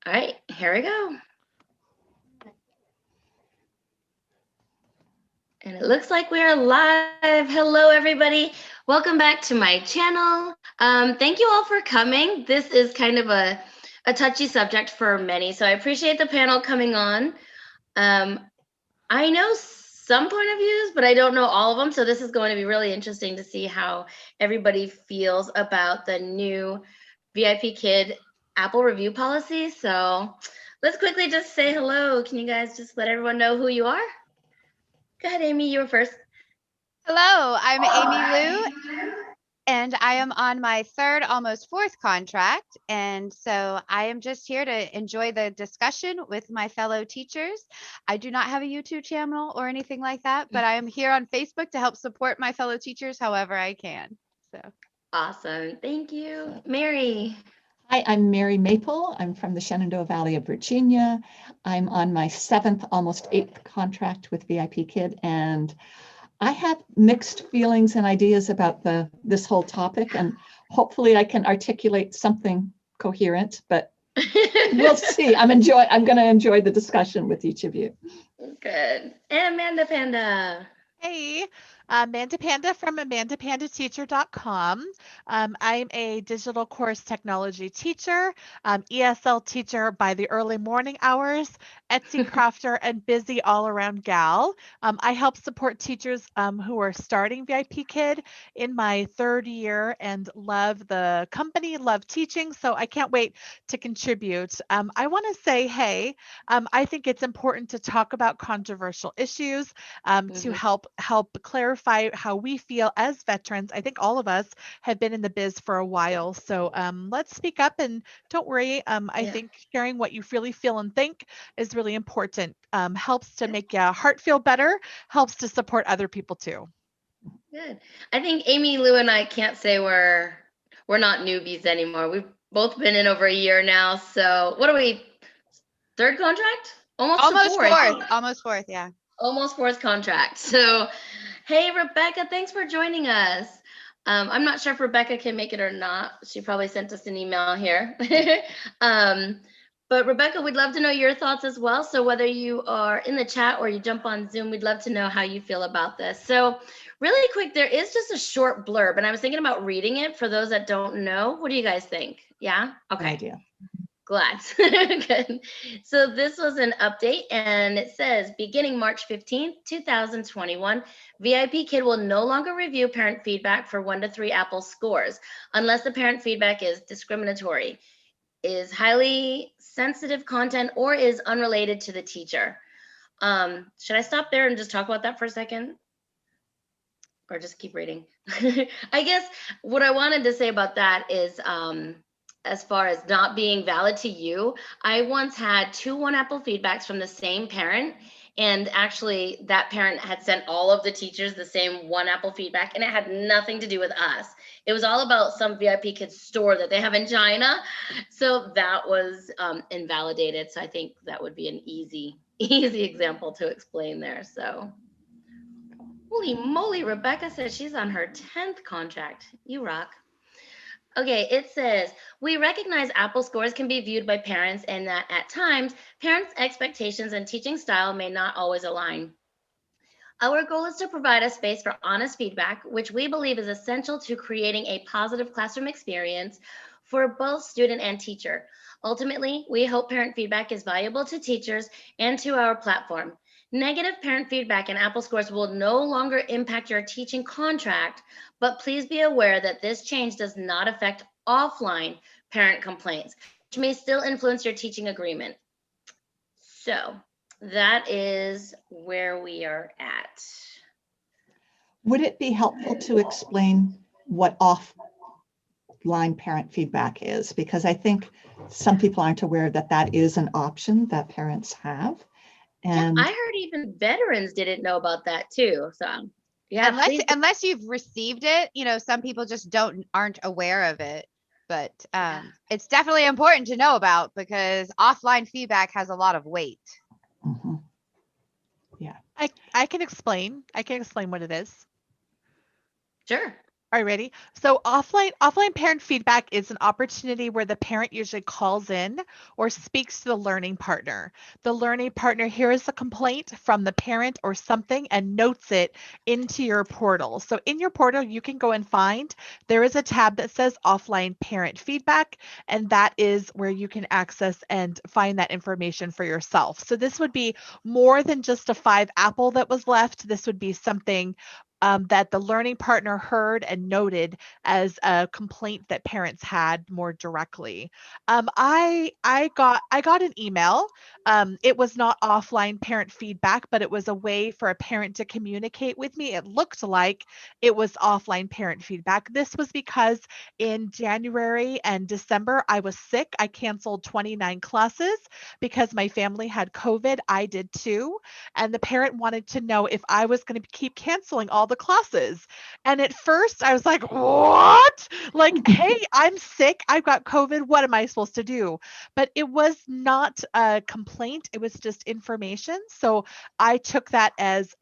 All right, here we go. And it looks like we are live. Hello, everybody. Welcome back to my channel. Thank you all for coming. This is kind of a touchy subject for many, so I appreciate the panel coming on. I know some point of views, but I don't know all of them, so this is going to be really interesting to see how everybody feels about the new VIPKid Apple review policy. So let's quickly just say hello. Can you guys just let everyone know who you are? Go ahead, Amy, you were first. Hello, I'm Amy Liu, and I am on my third, almost fourth contract. And so I am just here to enjoy the discussion with my fellow teachers. I do not have a YouTube channel or anything like that, but I am here on Facebook to help support my fellow teachers however I can. So Awesome. Thank you. Mary. Hi, I'm Mary Maple. I'm from the Shenandoah Valley of Virginia. I'm on my seventh, almost eighth contract with VIPKid, and I have mixed feelings and ideas about this whole topic, and hopefully I can articulate something coherent, but we'll see. I'm going to enjoy the discussion with each of you. Good. And Amanda Panda. Hey, Amanda Panda from amandapandateacher.com. I'm a digital course technology teacher, ESL teacher by the early morning hours, Etsy crafter, and busy all-around gal. I help support teachers who are starting VIPKid in my third year and love the company, love teaching, so I can't wait to contribute. I want to say, hey, I think it's important to talk about controversial issues to help clarify how we feel as veterans. I think all of us have been in the biz for a while, so let's speak up and don't worry. I think sharing what you really feel and think is really important. Helps to make your heart feel better, helps to support other people too. Good. I think Amy, Lou, and I can't say we're not newbies anymore. We've both been in over a year now. So what are we? Third contract? almost fourth, yeah. Almost fourth contract. So, hey, Rebecca, thanks for joining us. I'm not sure if Rebecca can make it or not. She probably sent us an email here. But Rebecca, we'd love to know your thoughts as well. So whether you are in the chat or you jump on Zoom, we'd love to know how you feel about this. So really quick, there is just a short blurb, and I was thinking about reading it for those that don't know. What do you guys think? Yeah? Okay. Good idea. Glad. Good. So this was an update, and it says, beginning March 15th, 2021, VIPKid will no longer review parent feedback for 1 to 3 Apple scores unless the parent feedback is discriminatory, is highly sensitive content, or is unrelated to the teacher. Should I stop there and just talk about that for a second? Or just keep reading? I guess what I wanted to say about that is, as far as not being valid to you, I once had 2 1 Apple feedbacks from the same parent, and actually that parent had sent all of the teachers the same 1 Apple feedback, and it had nothing to do with us. It was all about some VIPKid store that they have in China. So that was invalidated. So I think that would be an easy example to explain there. So holy moly, Rebecca says she's on her 10th contract. You rock. Okay, it says, we recognize Apple scores can be viewed by parents and that at times, parents' expectations and teaching style may not always align. Our goal is to provide a space for honest feedback, which we believe is essential to creating a positive classroom experience for both student and teacher. Ultimately, we hope parent feedback is valuable to teachers and to our platform. Negative parent feedback and Apple scores will no longer impact your teaching contract, but please be aware that this change does not affect offline parent complaints, which may still influence your teaching agreement. So that is where we are at. Would it be helpful to explain what offline parent feedback is? Because I think some people aren't aware that that is an option that parents have. And yeah, I heard even veterans didn't know about that too. So yeah, unless you've received it, you know, some people just aren't aware of it. But it's definitely important to know about because offline feedback has a lot of weight. Mm-hmm. Yeah, I can explain what it is. Sure. Are you ready? So offline parent feedback is an opportunity where the parent usually calls in or speaks to the learning partner. The learning partner hears a complaint from the parent or something and notes it into your portal. So in your portal, you can go and find there is a tab that says offline parent feedback, and that is where you can access and find that information for yourself. So this would be more than just a 5 apple that was left. This would be something that the learning partner heard and noted as a complaint that parents had more directly. I got an email. It was not offline parent feedback, but it was a way for a parent to communicate with me. It looked like it was offline parent feedback. This was because in January and December I was sick. I canceled 29 classes because my family had COVID. I did too. And the parent wanted to know if I was going to keep canceling all the classes. And at first I was like, what? Like, hey, I'm sick. I've got COVID. What am I supposed to do? But it was not a complaint. It was just information. So I took that as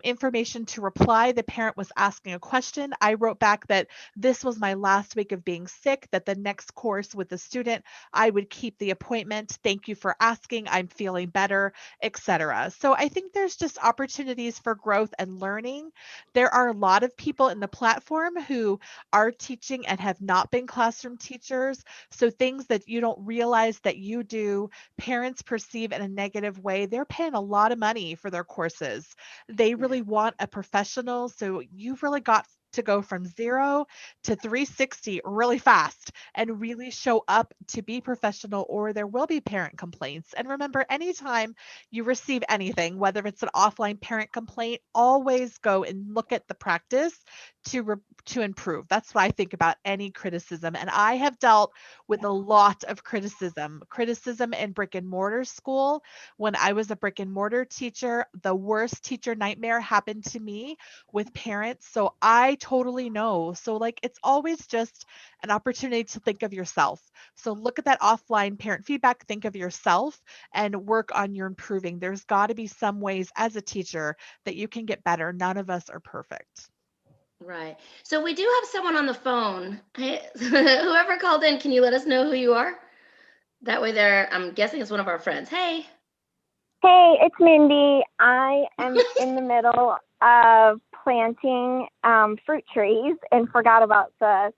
information to reply. The parent was asking a question. I wrote back that this was my last week of being sick, that the next course with the student, I would keep the appointment. Thank you for asking. I'm feeling better, etc. So I think there's just opportunities for growth and learning. There are a lot of people in the platform who are teaching and have not been classroom teachers. So things that you don't realize that you do, parents perceive in a negative way. They're paying a lot of money for their courses. They really want a professional. So you've really got to go from 0 to 360 really fast and really show up to be professional, or there will be parent complaints. And remember, anytime you receive anything, whether it's an offline parent complaint, always go and look at the practice to improve. That's what I think about any criticism. And I have dealt with a lot of criticism in brick and mortar school. When I was a brick and mortar teacher, the worst teacher nightmare happened to me with parents. So I totally know. So like, it's always just an opportunity to think of yourself. So look at that offline parent feedback, think of yourself, and work on your improving. There's got to be some ways as a teacher that you can get better. None of us are perfect. Right. So we do have someone on the phone. Hey, whoever called in, can you let us know who you are? That way I'm guessing it's one of our friends. Hey. Hey, it's Mindy. I am in the middle of planting fruit trees and forgot about the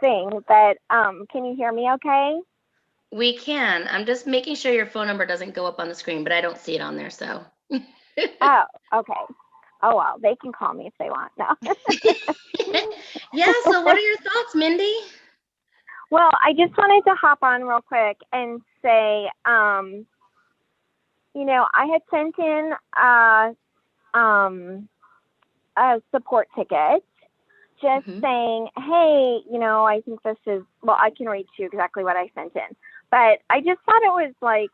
thing, but can you hear me okay? We can. I'm just making sure your phone number doesn't go up on the screen, but I don't see it on there, so. Oh, okay. Oh, well, they can call me if they want. No. Yeah, so what are your thoughts, Mindy? Well, I just wanted to hop on real quick and say, I had sent in a support ticket just saying, hey, I think this is, well, I can read to you exactly what I sent in. But I just thought it was like,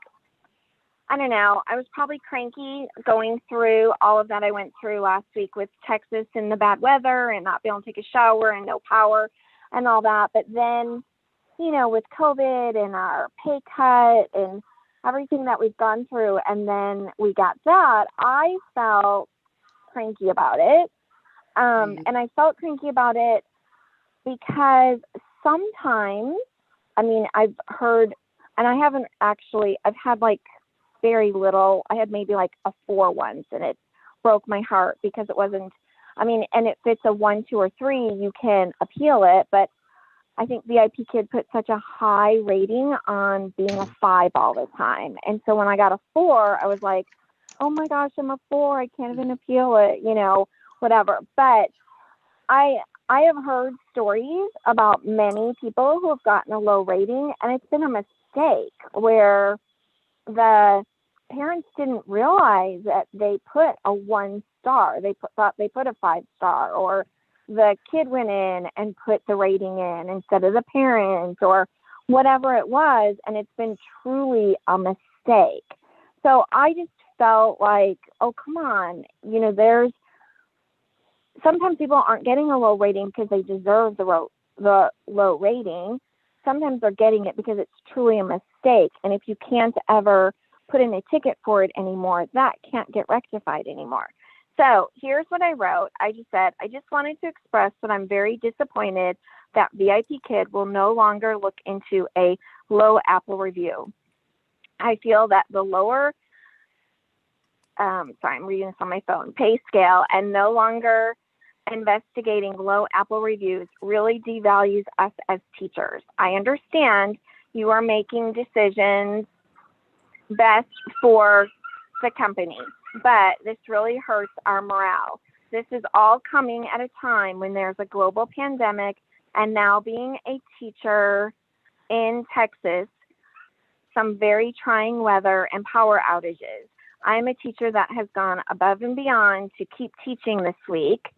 I don't know, I was probably cranky going through all of that I went through last week with Texas and the bad weather and not being able to take a shower and no power and all that. But then, with COVID and our pay cut and everything that we've gone through, and then we got that, I felt cranky about it. And I felt cranky about it because sometimes, I've heard, and I haven't actually, I've had like very little. I had maybe like a 4 once, and it broke my heart because it wasn't, and if it's a 1, 2, or 3, you can appeal it. But I think VIPKid put such a high rating on being a 5 all the time. And so when I got a 4, I was like, oh my gosh, I'm a 4. I can't even appeal it, whatever. But I have heard stories about many people who have gotten a low rating, and it's been a mistake where the parents didn't realize that they put a 1 star. They thought they put a 5 star, or the kid went in and put the rating in instead of the parent, or whatever it was. And it's been truly a mistake. So I just felt like, oh, come on. There's sometimes people aren't getting a low rating because they deserve the low rating. Sometimes they're getting it because it's truly a mistake. And if you can't ever put in a ticket for it anymore, that can't get rectified anymore. So here's what I wrote. I just said, I just wanted to express that I'm very disappointed that VIPKid will no longer look into a low Apple review. I feel that the lower, sorry, I'm reading this on my phone, pay scale and no longer investigating low Apple reviews really devalues us as teachers. I understand you are making decisions best for the company, but this really hurts our morale. This is all coming at a time when there's a global pandemic, and now being a teacher in Texas, some very trying weather and power outages. I'm a teacher that has gone above and beyond to keep teaching this week,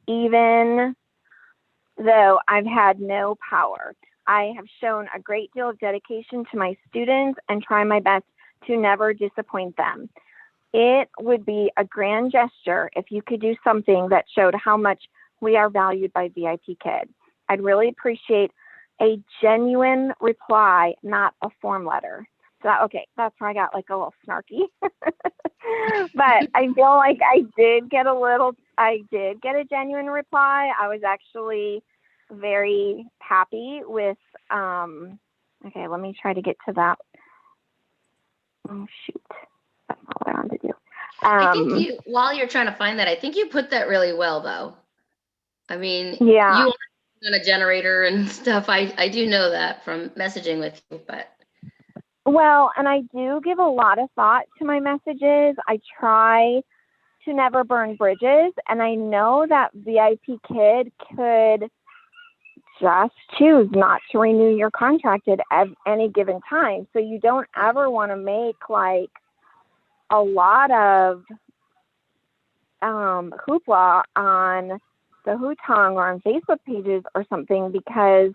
even though I've had no power. I have shown a great deal of dedication to my students and try my best to never disappoint them. It would be a grand gesture if you could do something that showed how much we are valued by VIPKid. I'd really appreciate a genuine reply, not a form letter. So, okay, that's where I got like a little snarky. But I feel like I did get a genuine reply. I was actually very happy with, okay, let me try to get to that. Oh, shoot. That's not what I wanted to do. I think while you're trying to find that, I think you put that really well, though. I mean, yeah. you are on a generator and stuff. I do know that from messaging with you, but. Well, and I do give a lot of thought to my messages. I try to never burn bridges, and I know that VIPKid could just choose not to renew your contract at any given time. So you don't ever want to make like a lot of hoopla on the Hutong or on Facebook pages or something, because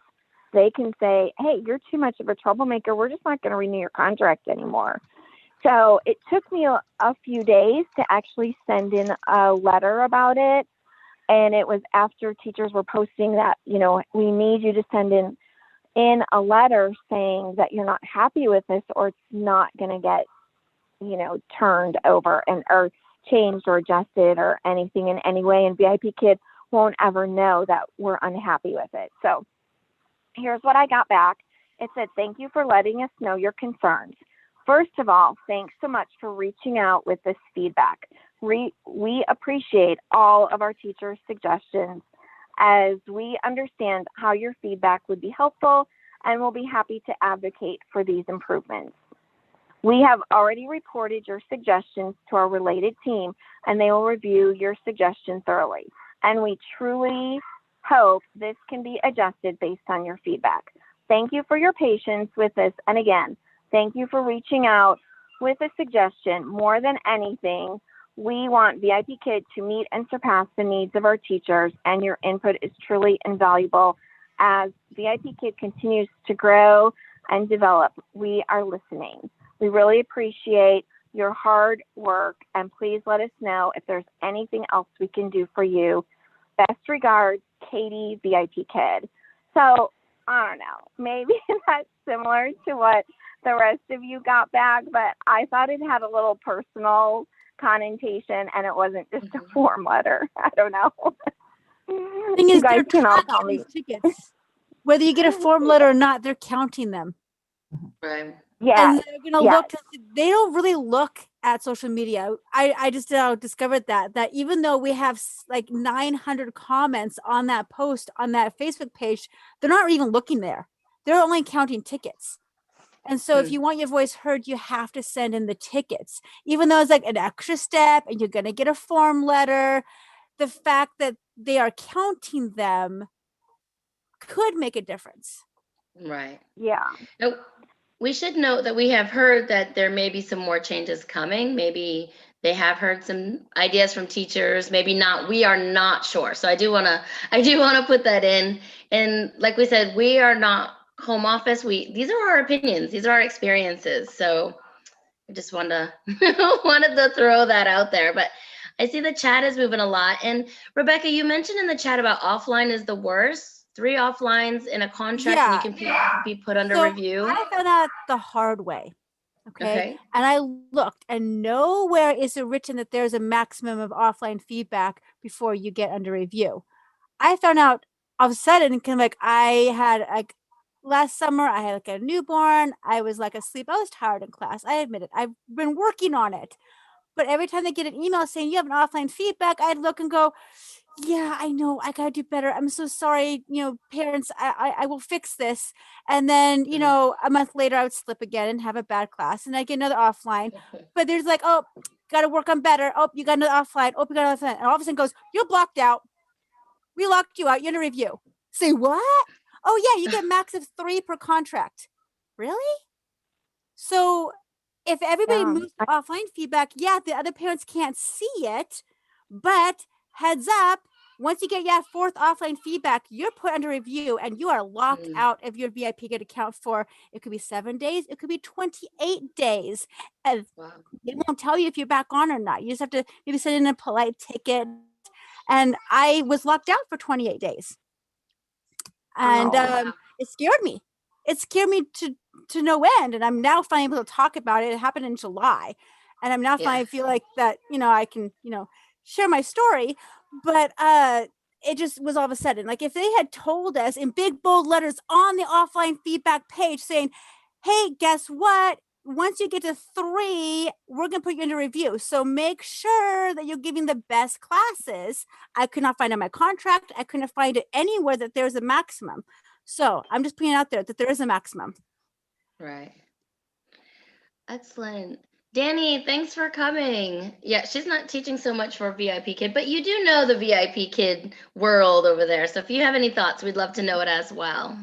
they can say, hey, you're too much of a troublemaker. We're just not going to renew your contract anymore. So it took me a few days to actually send in a letter about it. And it was after teachers were posting that, you know, we need you to send in a letter saying that you're not happy with this, or it's not going to get, you know, turned over or changed or adjusted or anything in any way. And VIPKid won't ever know that we're unhappy with it. So here's what I got back. It said, thank you for letting us know your concerns. First of all, thanks so much for reaching out with this feedback. We appreciate all of our teachers' suggestions, as we understand how your feedback would be helpful, and we'll be happy to advocate for these improvements. We have already reported your suggestions to our related team, and they will review your suggestion thoroughly. And we truly hope this can be adjusted based on your feedback. Thank you for your patience with this. And again, thank you for reaching out with a suggestion. More than anything, we want VIPKid to meet and surpass the needs of our teachers, and your input is truly invaluable. As VIPKid continues to grow and develop, we are listening. We really appreciate your hard work, and please let us know if there's anything else we can do for you. Best regards, Katie, VIPKid. So I don't know, maybe that's similar to what the rest of you got back, but I thought it had a little personal connotation, and it wasn't just a form letter. I don't know. Thing You is, guys they're can all tell tracking me. these tickets. Whether you get a form letter or not, they're counting them. Right. Yeah. And they're gonna look. They don't really look at social media. I just discovered that even though we have like 900 comments on that post on that Facebook page, they're not even looking there. They're only counting tickets. And so if you want your voice heard, you have to send in the tickets, even though it's like an extra step and you're going to get a form letter. The fact that they are counting them could make a difference. Right. Yeah. Now, we should note that we have heard that there may be some more changes coming. Maybe they have heard some ideas from teachers, maybe not. We are not sure. So I do want to put that in. And like we said, we are not home office. These are our opinions. These are our experiences. So I just wanted to throw that out there. But I see the chat is moving a lot. And Rebecca, you mentioned in the chat about offline is the worst. 3 offlines in a contract, and you can be put under review. I found out the hard way. Okay. And I looked, and nowhere is it written that there's a maximum of offline feedback before you get under review. I found out all of a sudden, kind of like I had like last summer, I had like a newborn. I was like asleep. I was tired in class. I admit it. I've been working on it. But every time they get an email saying you have an offline feedback, I'd look and go, yeah, I know, I gotta do better. I'm so sorry, parents, I will fix this. And then, a month later I would slip again and have a bad class and I get another offline. But there's like, oh, gotta work on better. Oh, you got another offline. Oh, you got another offline. And all of a sudden goes, you're blocked out. We locked you out. You're in a review. Say what? Oh yeah, you get max of 3 per contract. Really? So if everybody moves to offline feedback, yeah, the other parents can't see it, but heads up, once you get your 4th offline feedback, you're put under review and you are locked out of your VIPKid account for, it could be 7 days, it could be 28 days. And they won't tell you if you're back on or not. You just have to maybe send in a polite ticket. And I was locked out for 28 days. And it scared me. It scared me to no end. And I'm now finally able to talk about it. It happened in July. And I'm now finally feel like that, I can, share my story. But it just was all of a sudden, like if they had told us in big bold letters on the offline feedback page saying, hey, guess what? Once you get to 3, we're going to put you into review. So make sure that you're giving the best classes. I could not find in my contract. I couldn't find it anywhere that there's a maximum. So I'm just putting it out there that there is a maximum. Right. Excellent. Danny, thanks for coming. Yeah, she's not teaching so much for VIPKid, but you do know the VIPKid world over there. So if you have any thoughts, we'd love to know it as well.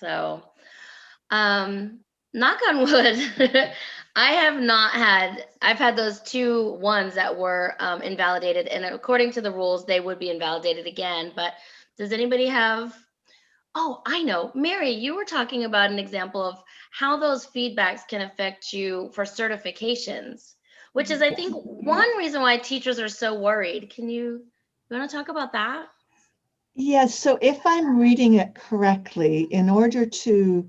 So, knock on wood, I've had those 2 ones that were invalidated, and according to the rules, they would be invalidated again. But does anybody have, oh, I know, Mary, you were talking about an example of how those feedbacks can affect you for certifications, which is, I think, one reason why teachers are so worried. You want to talk about that? Yes, so if I'm reading it correctly, in order to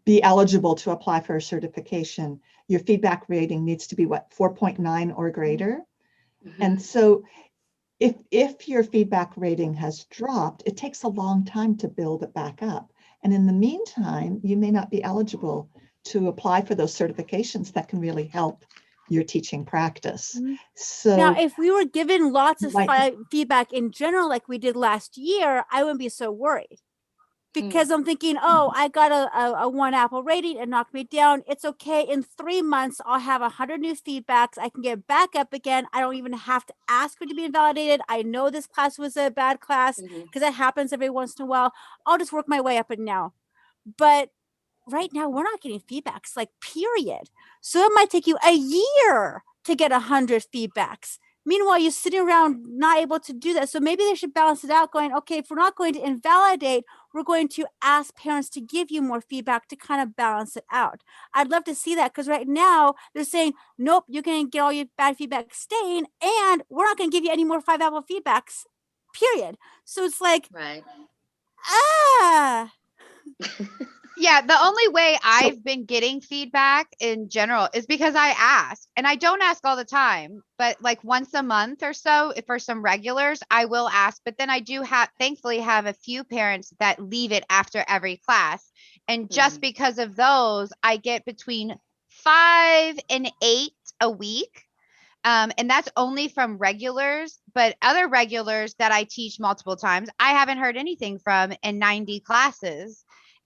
be eligible to apply for a certification, your feedback rating needs to be 4.9 or greater. And so if your feedback rating has dropped, it takes a long time to build it back up. And in the meantime, you may not be eligible to apply for those certifications that can really help your teaching practice. So now, if we were given lots of feedback in general, like we did last year, I wouldn't be so worried. Because I'm thinking, oh, I got a 1 Apple rating and knocked me down. It's okay. In 3 months, I'll have 100 new feedbacks. I can get back up again. I don't even have to ask for it to be invalidated. I know this class was a bad class because that happens every once in a while. I'll just work my way up and now. But right now, we're not getting feedbacks, like period. So it might take you a year to get 100 feedbacks. Meanwhile, you're sitting around not able to do that. So maybe they should balance it out going, okay, if we're not going to invalidate, we're going to ask parents to give you more feedback to kind of balance it out. I'd love to see that because right now they're saying, nope, you're going to get all your bad feedback staying and we're not going to give you any more 5 Apple feedbacks, period. So it's like, Yeah, the only way I've been getting feedback in general is because I ask, and I don't ask all the time, but like once a month or so, if for some regulars, I will ask. But then I do thankfully have a few parents that leave it after every class. And just because of those, I get between 5 and 8 a week. And that's only from regulars, but other regulars that I teach multiple times, I haven't heard anything from in 90 classes.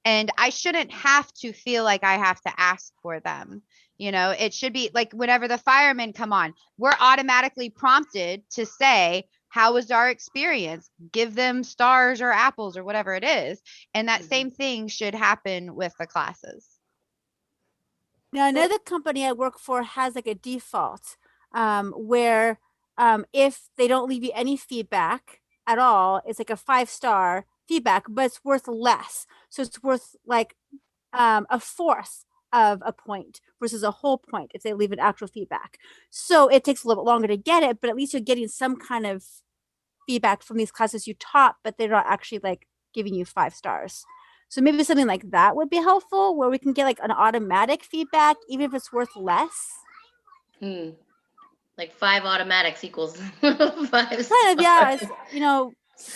And I shouldn't have to feel like I have to ask for them. It should be like whenever the firemen come on, we're automatically prompted to say, how was our experience? Give them stars or apples or whatever it is. And that same thing should happen with the classes. Now, another company I work for has like a default where if they don't leave you any feedback at all, it's like a 5-star feedback, but it's worth less. So it's worth like a fourth of a point versus a whole point if they leave an actual feedback. So it takes a little bit longer to get it, but at least you're getting some kind of feedback from these classes you taught, but they're not actually like giving you 5 stars. So maybe something like that would be helpful, where we can get like an automatic feedback, even if it's worth less. Like 5 automatics equals 5 stars. Kind of, yeah. It's,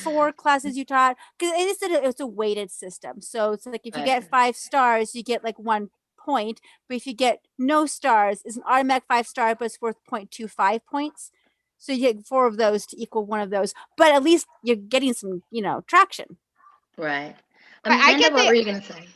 4 classes you taught, because it's a weighted system. So it's like if you get 5 stars, you get like 1 point. But if you get no stars, it's an automatic 5-star, but it's worth 0.25 points. So you get 4 of those to equal 1 of those. But at least you're getting some, traction. Right. I Amanda, get what were you going to say?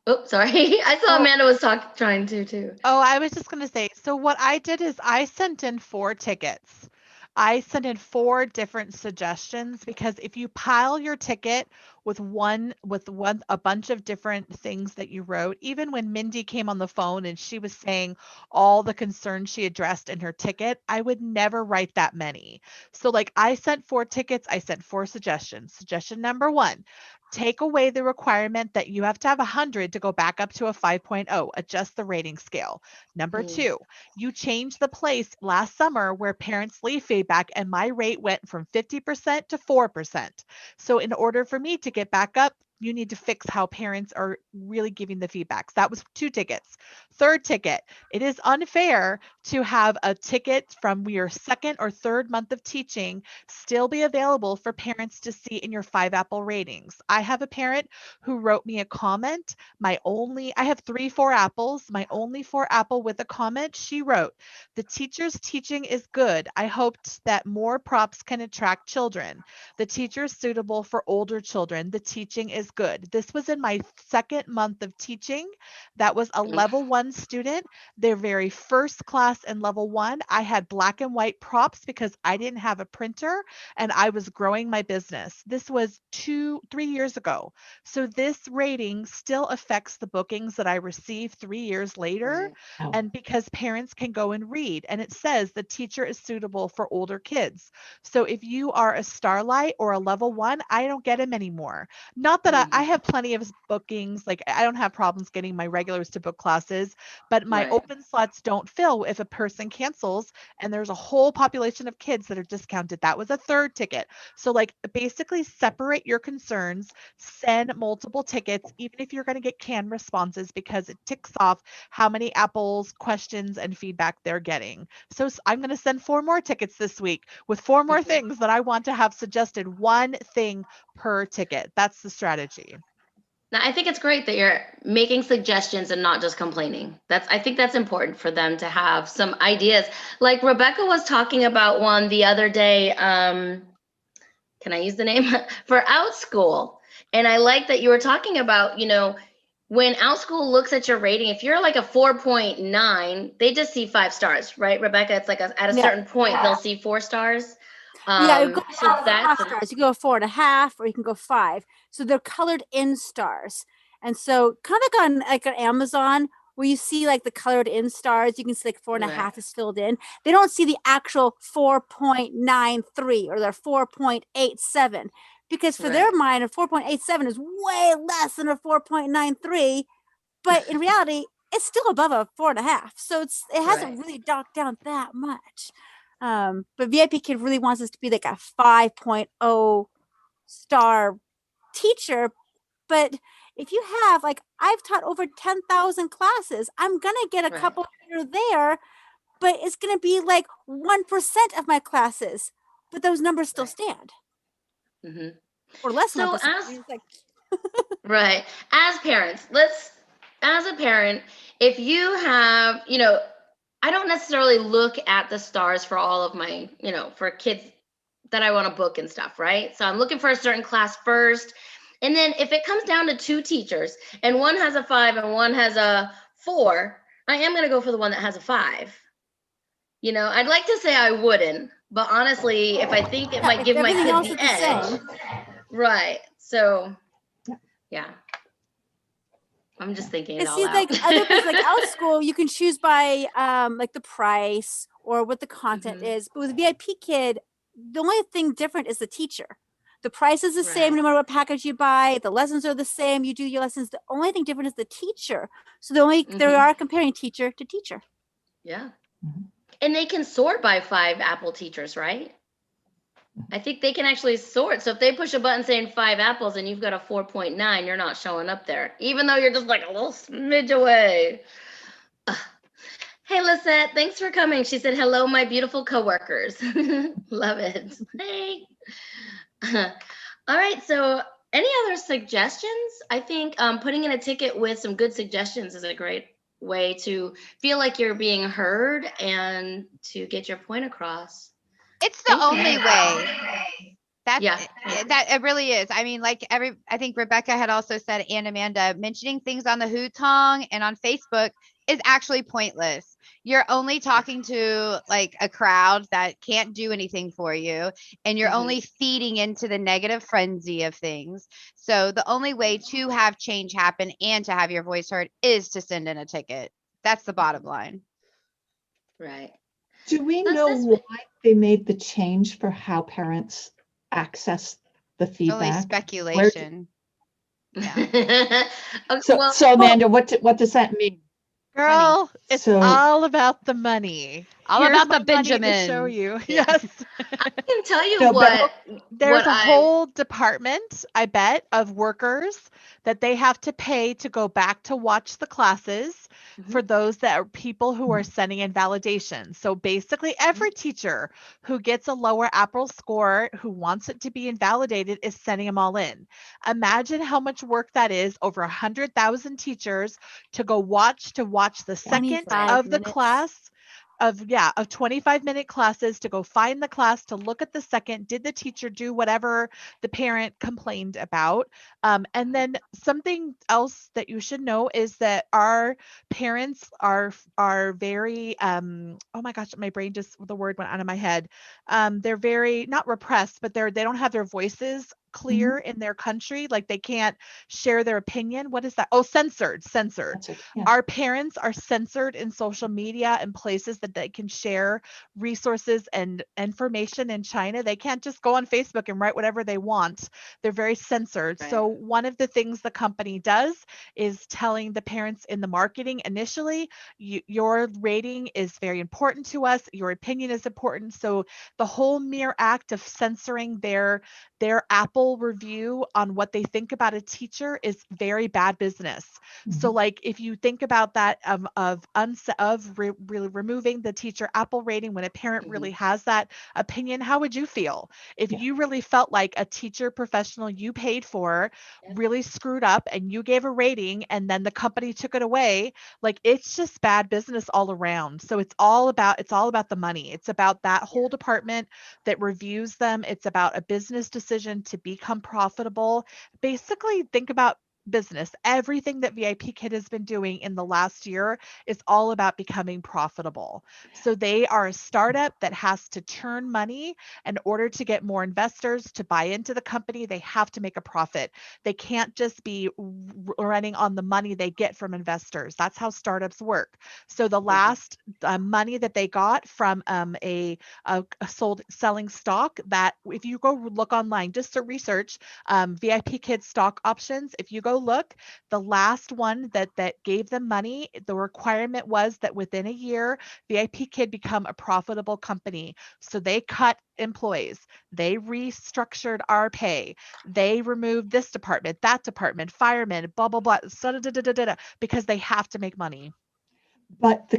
Oh, sorry. I saw Amanda was trying to too. Oh, I was just going to say, so what I did is I sent in 4 tickets. I sent in 4 different suggestions, because if you pile your ticket with a bunch of different things that you wrote, even when Mindy came on the phone and she was saying all the concerns she addressed in her ticket, I would never write that many. So like I sent 4 tickets, I sent 4 suggestions. Suggestion number 1, take away the requirement that you have to have 100 to go back up to a 5.0, adjust the rating scale. Number 2, you changed the place last summer where parents leave feedback and my rate went from 50% to 4%. So in order for me to get back up, you need to fix how parents are really giving the feedbacks. That was 2 tickets. Third ticket, it is unfair to have a ticket from your 2nd or 3rd month of teaching still be available for parents to see in your 5-apple ratings. I have a parent who wrote me a comment. I have 3 4-apples, my only 4-apple with a comment. She wrote, "The teacher's teaching is good. I hoped that more props can attract children. The teacher is suitable for older children. The teaching is good." This was in my 2nd month of teaching. That was a level 1 student. Their very first class in level 1, I had black and white props because I didn't have a printer and I was growing my business. This was 3 years ago. So this rating still affects the bookings that I receive 3 years later. Wow. And because parents can go and read, and it says the teacher is suitable for older kids. So if you are a Starlight or a level 1, I don't get them anymore. Not that I have plenty of bookings. Like I don't have problems getting my regulars to book classes, but my open slots don't fill if a person cancels and there's a whole population of kids that are discounted. That was a 3rd ticket. So like basically separate your concerns, send multiple tickets, even if you're going to get canned responses, because it ticks off how many apples, questions, and feedback they're getting. So I'm going to send 4 more tickets this week with 4 more things that I want to have suggested, 1 thing per ticket. That's the strategy. Now, I think it's great that you're making suggestions and not just complaining. I think that's important for them to have some ideas. Like Rebecca was talking about one the other day. Can I use the name? For OutSchool. And I like that you were talking about, when OutSchool looks at your rating, if you're like a 4.9, they just see 5 stars, right, Rebecca? It's like at a certain point, they'll see 4 stars. You go so half stars. You go 4.5, or you can go 5. So they're colored in stars. And so kind of like on Amazon, where you see like the colored in stars, you can see like 4.5 is filled in. They don't see the actual 4.93 or their 4.87, because for their mind, a 4.87 is way less than a 4.93. But in reality, it's still above a 4.5. So it hasn't really docked down that much. But VIPKid really wants us to be like a 5.0 star teacher. But if you have, like, I've taught over 10,000 classes, I'm going to get a couple here or there, but it's going to be like 1% of my classes. But those numbers still stand. Or less than 1%. Right. As parents, as a parent, if you have, I don't necessarily look at the stars for all of my, for kids that I want to book and stuff, right? So I'm looking for a certain class first. And then if it comes down to 2 teachers and one has a 5 and one has a 4, I am going to go for the one that has a 5. I'd like to say I wouldn't, but honestly, if I think it might give my kid the edge. Right. So, yeah. I'm just thinking it all out. Like other places, like OutSchool, you can choose by like the price or what the content is. But with VIPKid, the only thing different is the teacher. The price is the same no matter what package you buy. The lessons are the same. You do your lessons. The only thing different is the teacher. So they are comparing teacher to teacher. Yeah. And they can sort by 5 Apple teachers, right? I think they can actually sort. So if they push a button saying 5 apples and you've got a 4.9, you're not showing up there, even though you're just like a little smidge away. Ugh. Hey, Lisette, thanks for coming. She said, hello, my beautiful coworkers. Love it. Hey. All right. So any other suggestions? I think putting in a ticket with some good suggestions is a great way to feel like you're being heard and to get your point across. It's the Thank you. only way. That's Yeah. that it really is. I mean, like I think Rebecca had also said, and Amanda, mentioning things on the Hutong and on Facebook is actually pointless. You're only talking to like a crowd that can't do anything for you, and you're only feeding into the negative frenzy of things. So the only way to have change happen and to have your voice heard is to send in a ticket. That's the bottom line. Right. Do we know why they made the change for how parents access the feedback? Only speculation. Yeah. So Amanda, what does that mean? Girl, it's all about the money. All Here's about my the Benjamin. money to show you. Yeah. Yes. I can tell you what. There's a whole department, I bet, of workers that they have to pay to go back to watch the classes for those that are people who are sending in validation. So basically every teacher who gets a lower Apple score, who wants it to be invalidated, is sending them all in. Imagine how much work that is, over 100,000 teachers to go watch the second of the class of 25-minute classes, to go find the class, to look at the second, did the teacher do whatever the parent complained about? And then something else that you should know is that our parents are very oh my gosh, my brain just, the word went out of my head. They're very, not repressed, but they don't have their voices clear in their country. Like they can't share their opinion. What is that? Oh, censored. Yeah. Our parents are censored in social media and places that they can share resources and information in China. They can't just go on Facebook and write whatever they want. They're very censored. Right. So one of the things the company does is telling the parents in the marketing initially, your rating is very important to us. Your opinion is important. So the whole mere act of censoring their Apple review on what they think about a teacher is very bad business. So like if you think about that removing the teacher Apple rating when a parent really has that opinion, how would you feel if you really felt like a teacher professional you paid for really screwed up and you gave a rating and then the company took it away? Like it's just bad business all around. So it's all about the money. It's about that whole department that reviews them. It's about a business decision to become profitable. Basically, think about business. Everything that VIPKid has been doing in the last year is all about becoming profitable. So they are a startup that has to turn money in order to get more investors to buy into the company. They have to make a profit. They can't just be running on the money they get from investors. That's how startups work. So the last money that they got from selling stock, that if you go look online just to research VIPKid stock options, if you go look, the last one that gave them money, the requirement was that within a year VIPKid become a profitable company. So they cut employees, they restructured our pay, they removed this department, that department, firemen, blah blah blah, because they have to make money. But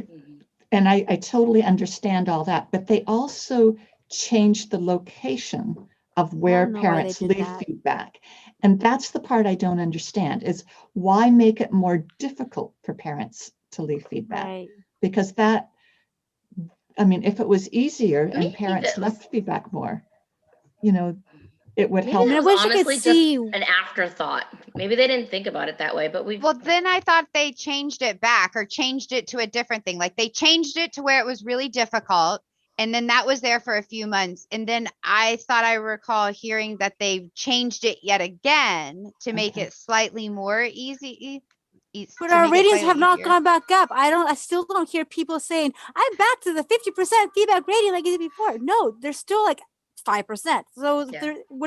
and I totally understand all that, but they also changed the location of where parents leave feedback. And that's the part I don't understand, is why make it more difficult for parents to leave feedback? Right. Because that, I mean, if it was easier and parents left feedback more, it would help. Maybe it was honestly just an afterthought. Maybe they didn't think about it that way, but well, then I thought they changed it back or changed it to a different thing. Like they changed it to where it was really difficult. And then that was there for a few months. And then I thought I recall hearing that they've changed it yet again to make it slightly more easy. But our ratings have not gone back up. I still don't hear people saying, I'm back to the 50% feedback rating like I did before. No, they're still like 5%. So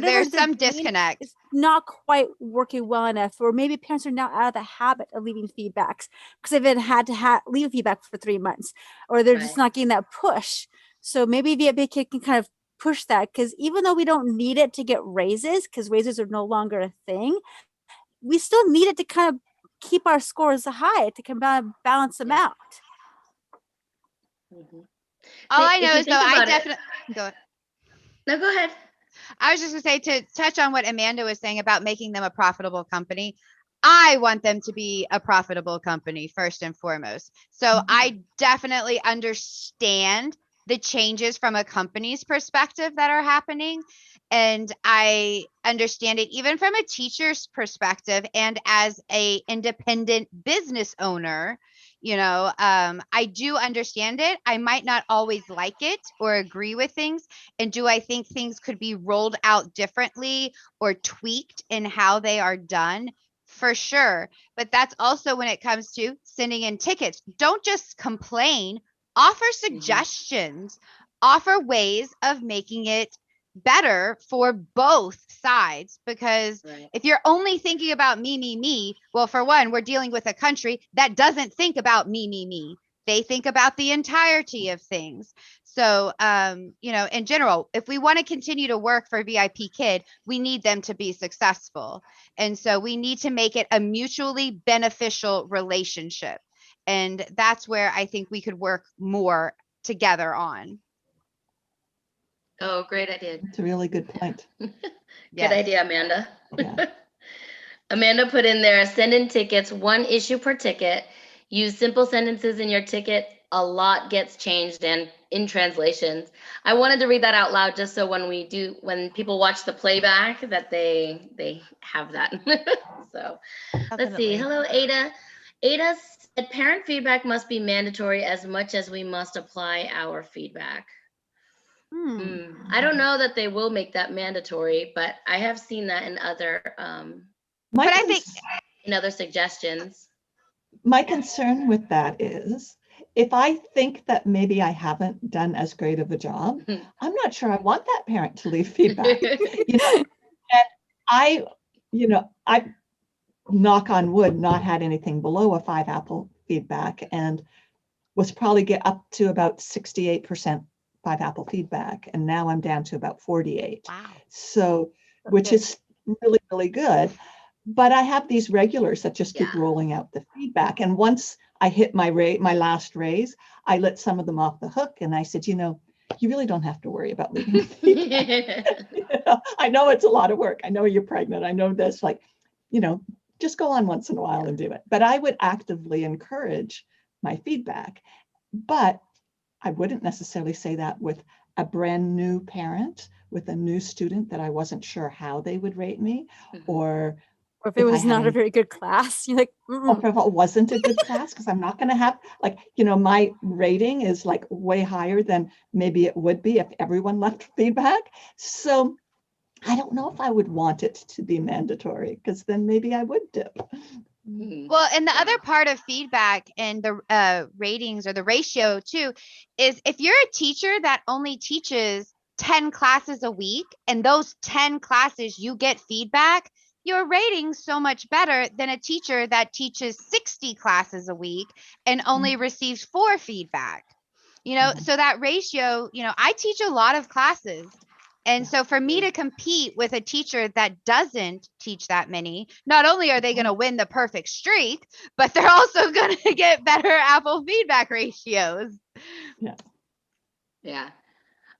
there's some disconnect. It's not quite working well enough, or maybe parents are now out of the habit of leaving feedbacks because they've had to leave feedback for 3 months, or they're just not getting that push. So maybe VIPKid can kind of push that, because even though we don't need it to get raises, because raises are no longer a thing, we still need it to kind of keep our scores high, to kind of balance them out. Mhm. All I If know you is though, think I about it, definitely go. no, go ahead. I was just gonna say, to touch on what Amanda was saying about making them a profitable company. I want them to be a profitable company first and foremost. So I definitely understand the changes from a company's perspective that are happening. And I understand it even from a teacher's perspective and as a independent business owner. I do understand it. I might not always like it or agree with things. And do I think things could be rolled out differently or tweaked in how they are done? For sure. But that's also when it comes to sending in tickets. Don't just complain, offer suggestions, offer ways of making it better for both sides. Because Right. if you're only thinking about me, well, for one, we're dealing with a country that doesn't think about me. They think about the entirety of things. So, in general, if we want to continue to work for VIPKid, we need them to be successful. And so we need to make it a mutually beneficial relationship. And that's where I think we could work more together on. Oh, great idea. It's a really good point. Good Yes. idea, Amanda. Yeah. Amanda put in there, send in tickets, 1 issue per ticket. Use simple sentences in your ticket. A lot gets changed and in translations. I wanted to read that out loud just so when people watch the playback that they have that. So let's see. Definitely. Hello, Ada. Ada said parent feedback must be mandatory as much as we must apply our feedback. I don't know that they will make that mandatory, but I have seen that in other My, But I think in other suggestions. my concern with that is if I think that maybe I haven't done as great of a job, I'm not sure I want that parent to leave feedback. And I knock on wood, not had anything below a 5 apple feedback and was probably get up to about 68% 5 apple feedback. And now I'm down to about 48. wow. So, which is really, really good. But I have these regulars that just keep Yeah. rolling out the feedback. And once I hit my last raise, I let some of them off the hook. And I said, you really don't have to worry about leaving feedback. I know it's a lot of work. I know you're pregnant. I know this, just go on once in a while and do it. But I would actively encourage my feedback. But I wouldn't necessarily say that with a brand new parent, with a new student that I wasn't sure how they would rate me, or if it was not a very good class, you're like, or if it wasn't a good class, because I'm not going to have my rating is like way higher than maybe it would be if everyone left feedback. So I don't know if I would want it to be mandatory, because then maybe I would do. Well, and the other part of feedback and the ratings or the ratio too, is if you're a teacher that only teaches 10 classes a week and those 10 classes you get feedback, your rating's so much better than a teacher that teaches 60 classes a week and only receives 4 feedback. So that ratio, I teach a lot of classes. And so for me to compete with a teacher that doesn't teach that many, not only are they going to win the perfect streak, but they're also going to get better Apple feedback ratios. Yeah.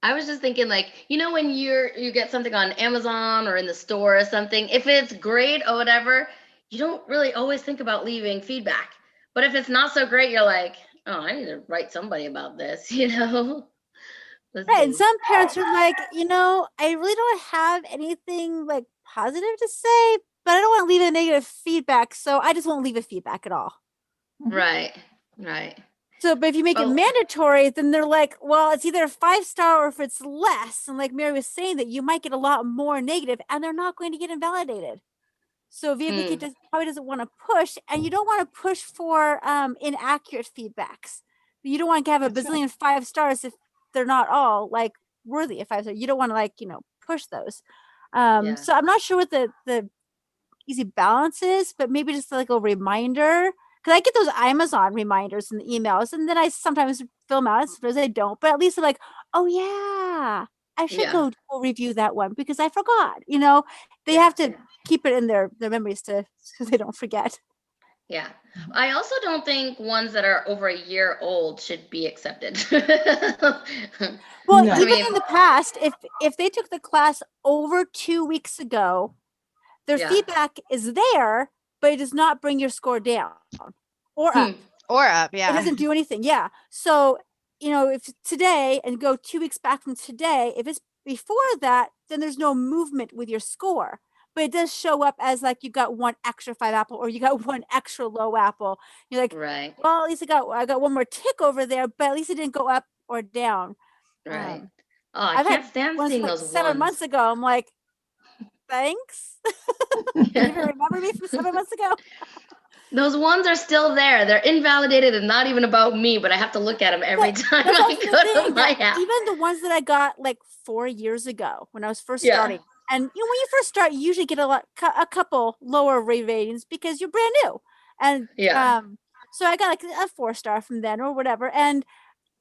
I was just thinking, when you get something on Amazon or in the store or something, if it's great or whatever, you don't really always think about leaving feedback. But if it's not so great, you're like, oh, I need to write somebody about this, right. And some parents are like, I really don't have anything positive to say, but I don't want to leave a negative feedback, so I just won't leave a feedback at all. Right. So, but if you make it mandatory, then they're like, well, it's either a 5-star or if it's less. And like Mary was saying, that you might get a lot more negative and they're not going to get invalidated. So VIPKid probably doesn't want to push, and you don't want to push for inaccurate feedbacks. You don't want to have a bazillion 5 stars if they're not all worthy of 5 stars. You don't want to push those. So I'm not sure what the easy balance is, but maybe just a reminder. Because I get those Amazon reminders in the emails, and then I sometimes fill them out, and sometimes I don't. But at least I'm like, oh yeah, I should Yeah. go review that one because I forgot. They have to keep it in their memories so they don't forget. Yeah. I also don't think ones that are over a year old should be accepted. Well, No. even in the past, if they took the class over 2 weeks ago, their Yeah. feedback is there, but it does not bring your score down or up. Or up, It yeah. doesn't do anything. Yeah. So, if today and go 2 weeks back from today, if it's before that, then there's no movement with your score. But it does show up as like you got one extra 5 apple or you got one extra low apple. You're like, Right. well, at least I got one more tick over there, but at least it didn't go up or down. Right. Oh, I I've had can't stand ones seeing like those 7 ones. months ago. I'm like, thanks. You even remember me from 7 months ago? Those ones are still there. They're invalidated and not even about me, but I have to look at them every time That's I also the go to thing, my that app. even the ones that I got like 4 years ago when I was first Yeah. starting, and when you first start, you usually get a couple lower ratings because you're brand new, and Yeah. so I got like a 4-star from then or whatever, and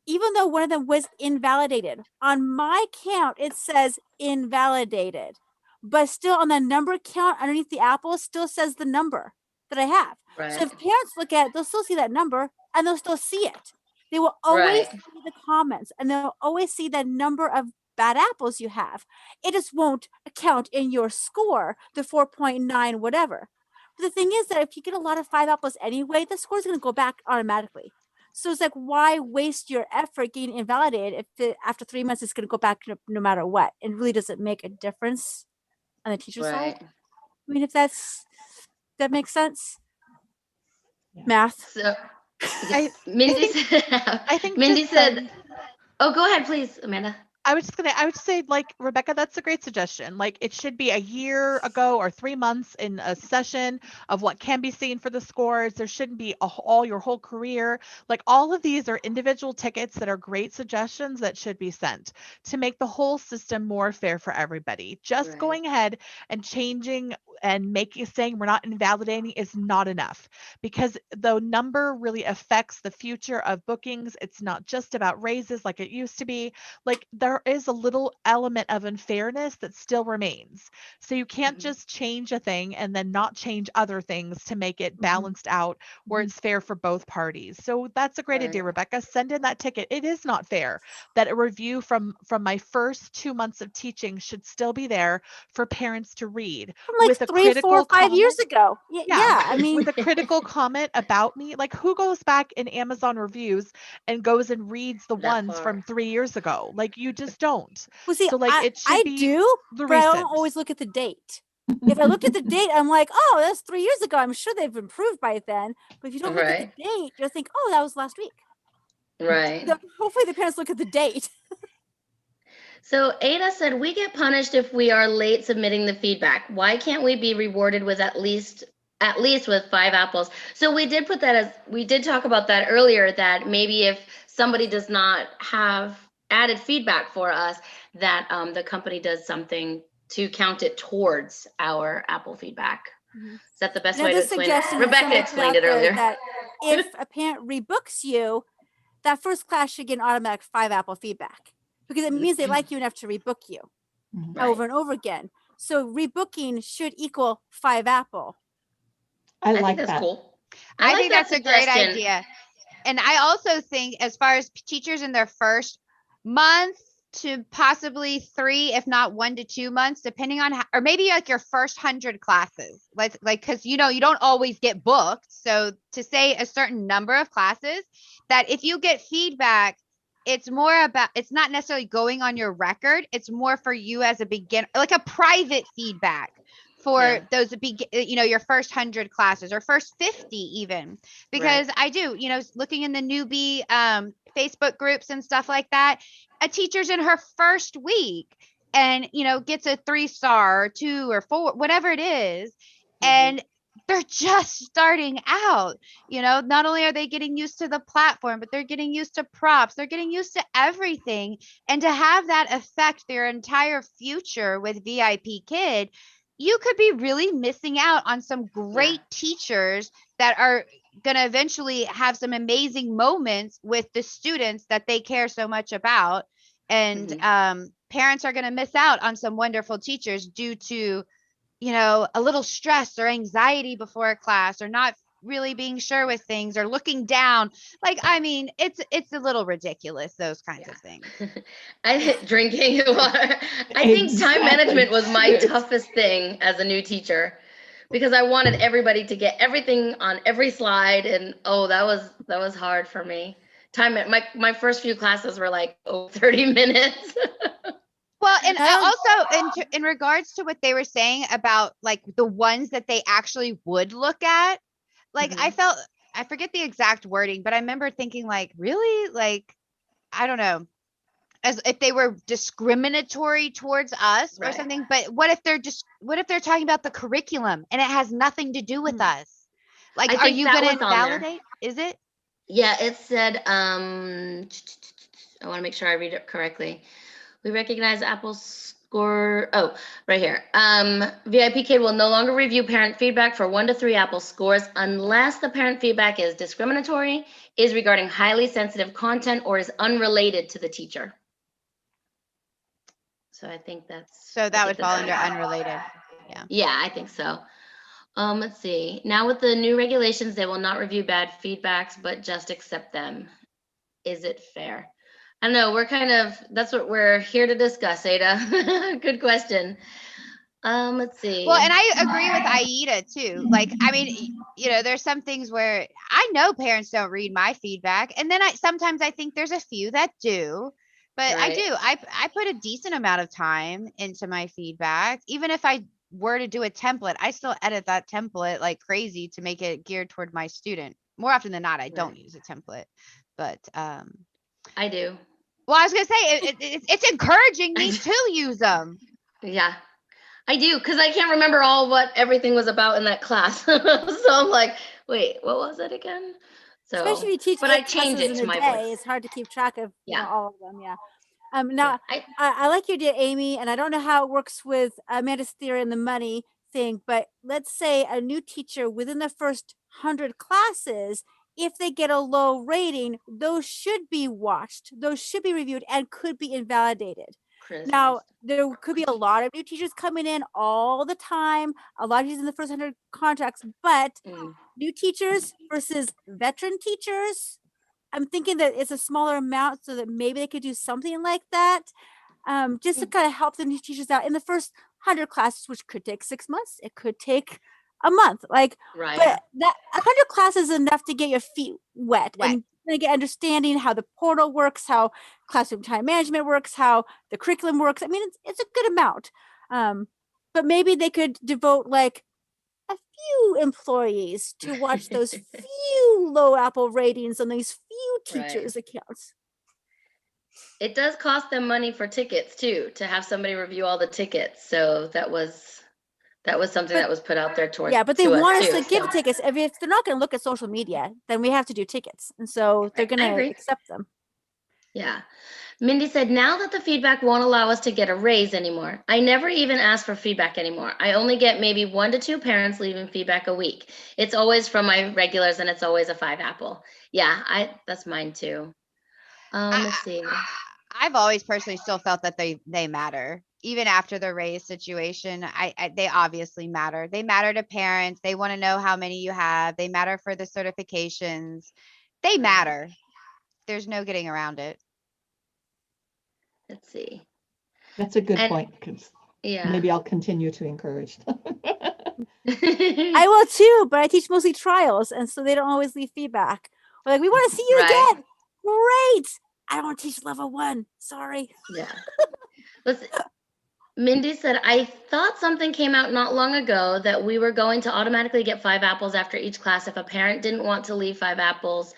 even though one of them was invalidated on my count, it says invalidated, but still on the number count underneath the apple still says the number that I have. So Right. if parents look at it, they'll still see that number and they'll still see it. They will always Right. see the comments and they'll always see the number of bad apples you have. It just won't count in your score, the 4.9, whatever. But the thing is that if you get a lot of 5 apples anyway, the score is going to go back automatically. So it's like, why waste your effort getting invalidated if after 3 months it's going to go back no matter what? It really doesn't make a difference on the teacher side. Right. I mean, if that makes sense. Yeah. Math. So I Mindy think- said, I think Mindy just said, oh, go ahead, please, Amanda. I would say, like, Rebecca, that's a great suggestion. Like, it should be a year ago or 3 months in a session of what can be seen for the scores. There shouldn't be all your whole career. Like, all of these are individual tickets that are great suggestions that should be sent to make the whole system more fair for everybody. Just Right. going ahead and changing and saying we're not invalidating is not enough, because the number really affects the future of bookings. It's not just about raises like it used to be. Like, there is a little element of unfairness that still remains. So you can't just change a thing and then not change other things to make it balanced out where it's fair for both parties. So that's a great idea, Right. Rebecca. Send in that ticket. It is not fair that a review from my first 2 months of teaching should still be there for parents to read From like with a 3, 4, critical 5 years comment. ago. Yeah, Yeah, I mean, with a critical comment about me. Like, who goes back in Amazon reviews and goes and reads the That ones far. from 3 years ago? Like, you just don't. well, see, So, like, it should I be do, the but I don't recent. always look at the date. If I looked at the date, I'm like, oh, that's 3 years ago. I'm sure they've improved by then. But if you don't look at Right. the date, you'll think, oh, that was last week. Right. So hopefully the parents look at the date. So Ada said, we get punished if we are late submitting the feedback. Why can't we be rewarded with at least with 5 apples? So we did talk about that earlier, that maybe if somebody does not have added feedback for us, that the company does something to count it towards our apple feedback. Is that the best way to explain it? Rebecca explained it earlier. That if a parent rebooks you, that first class should get an automatic 5 apple feedback, because it means they like you enough to rebook you over and over again. So rebooking should equal 5 apple. I think like that's that. cool. I like think that that's a great suggestion. idea. And I also think, as far as teachers in their first month to possibly 3, if not 1 to 2 months, depending on how, or maybe like your first 100 classes, like, cause you don't always get booked. So to say a certain number of classes, that if you get feedback, it's more about, it's not necessarily going on your record. It's more for you as a beginner, like a private feedback for those your first 100 classes or first 50 even, because I do, looking in the newbie Facebook groups and stuff like that, a teacher's in her first week and gets a 3-star or 2 or 4, whatever it is, and they're just starting out. Not only are they getting used to the platform, but they're getting used to props, they're getting used to everything, and to have that affect their entire future with VIPKid, you could be really missing out on some great teachers that are going to eventually have some amazing moments with the students that they care so much about. And parents are going to miss out on some wonderful teachers due to, you know, a little stress or anxiety before a class, or not really being sure with things, or looking down. Like, I mean, it's a little ridiculous, those kinds of things. Drinking water. I think time management was my toughest thing as a new teacher, because I wanted everybody to get everything on every slide, and that was hard for me. My first few classes were like 30 minutes. Well, and also in regards to what they were saying about like the ones that they actually would look at, like I forget the exact wording, but I remember thinking like, really? Like, I don't know, as if they were discriminatory towards us or something. But what if they're talking about the curriculum and it has nothing to do with us? Like, are you going to invalidate? Is it? Yeah, it said, I want to make sure I read it correctly. We recognize Apple's score. Oh, right here. VIPKid will no longer review parent feedback for 1 to 3 Apple scores unless the parent feedback is discriminatory, is regarding highly sensitive content, or is unrelated to the teacher. So I think that would fall under unrelated. Yeah. Yeah, I think so. Let's see. Now with the new regulations, they will not review bad feedbacks, but just accept them. Is it fair? I don't know. That's what we're here to discuss, Ada. Good question. Let's see. Well, and I agree with Aida too. Like, I mean, you know, there's some things where I know parents don't read my feedback, and then sometimes I think there's a few that do, but I do. I put a decent amount of time into my feedback. Even if I were to do a template, I still edit that template like crazy to make it geared toward my student. More often than not, I don't use a template, but I do. Well, I was gonna say it's encouraging me to use them. Yeah, I do, because I can't remember what everything was about in that class. So I'm like, wait, what was it again? So, especially if you teach, but I change it to my voice. It's hard to keep track of all of them. Yeah. Now, yeah, I like your idea, Amy, and I don't know how it works with Amanda's theory and the money thing, but let's say a new teacher within the first 100 classes, if they get a low rating, those should be watched, those should be reviewed, and could be invalidated. Now, there could be a lot of new teachers coming in all the time, a lot of teachers in the first 100 contracts, but new teachers versus veteran teachers, I'm thinking that it's a smaller amount, so that maybe they could do something like that, just to kind of help the new teachers out in the first 100 classes, which could take 6 months. It could take a month. Like, but that 100 classes is enough to get your feet wet. And get understanding how the portal works, how classroom time management works, how the curriculum works. I mean, it's a good amount. But maybe they could devote like a few employees to watch those few low Apple ratings on these few teachers' accounts. It does cost them money for tickets too, to have somebody review all the tickets. So that was something that was put out there towards. Yeah, but they want us to give tickets. If they're not going to look at social media, then we have to do tickets, and so they're going to accept them. Yeah. Mindy said, now that the feedback won't allow us to get a raise anymore, I never even ask for feedback anymore. I only get maybe 1 to 2 parents leaving feedback a week. It's always from my regulars, and it's always a 5 Apple. Yeah, that's mine too. Let's see. I've always personally still felt that they matter. Even after the raise situation, they obviously matter. They matter to parents. They want to know how many you have. They matter for the certifications. They matter. There's no getting around it. Let's see. That's a good point, because maybe I'll continue to encourage them. I will too, but I teach mostly trials, and so they don't always leave feedback. We're like, we want to see you again. Great. I don't want to teach level 1. Sorry. Yeah. Listen, Mindy said, I thought something came out not long ago that we were going to automatically get 5 apples after each class. If a parent didn't want to leave 5 apples,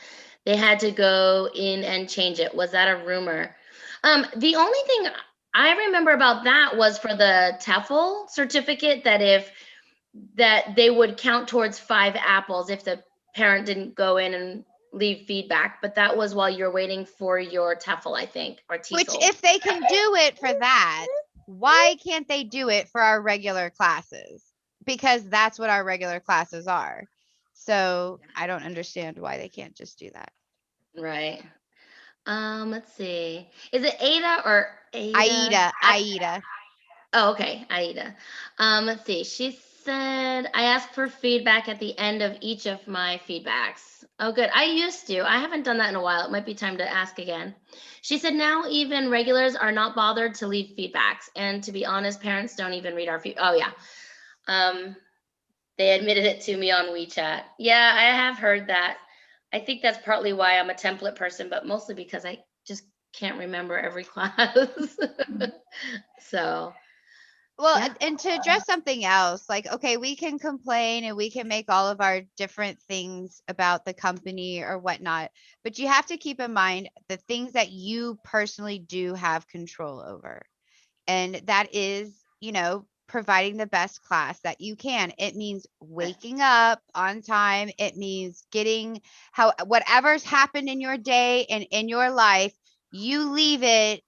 they had to go in and change it. Was that a rumor? The only thing I remember about that was for the TEFL certificate, that they would count towards 5 apples if the parent didn't go in and leave feedback. But that was while you're waiting for your TEFL, I think, or TESOL. Which, if they can do it for that, why can't they do it for our regular classes? Because that's what our regular classes are. So I don't understand why they can't just do that. Right. Let's see. Is it Ada or Ada? Aida. Oh, okay, Aida. Let's see. She said, I asked for feedback at the end of each of my feedbacks. Oh, good. I used to. I haven't done that in a while. It might be time to ask again. She said, now even regulars are not bothered to leave feedbacks. And to be honest, parents don't even read our feedback. Oh, yeah. They admitted it to me on WeChat. Yeah, I have heard that. I think that's partly why I'm a template person, but mostly because I just can't remember every class. So, Well, yeah. and to address something else, like, okay, we can complain and we can make all of our different things about the company or whatnot, but you have to keep in mind the things that you personally do have control over. And that is, providing the best class that you can. It means waking up on time. It means getting whatever's happened in your day and in your life, you leave it,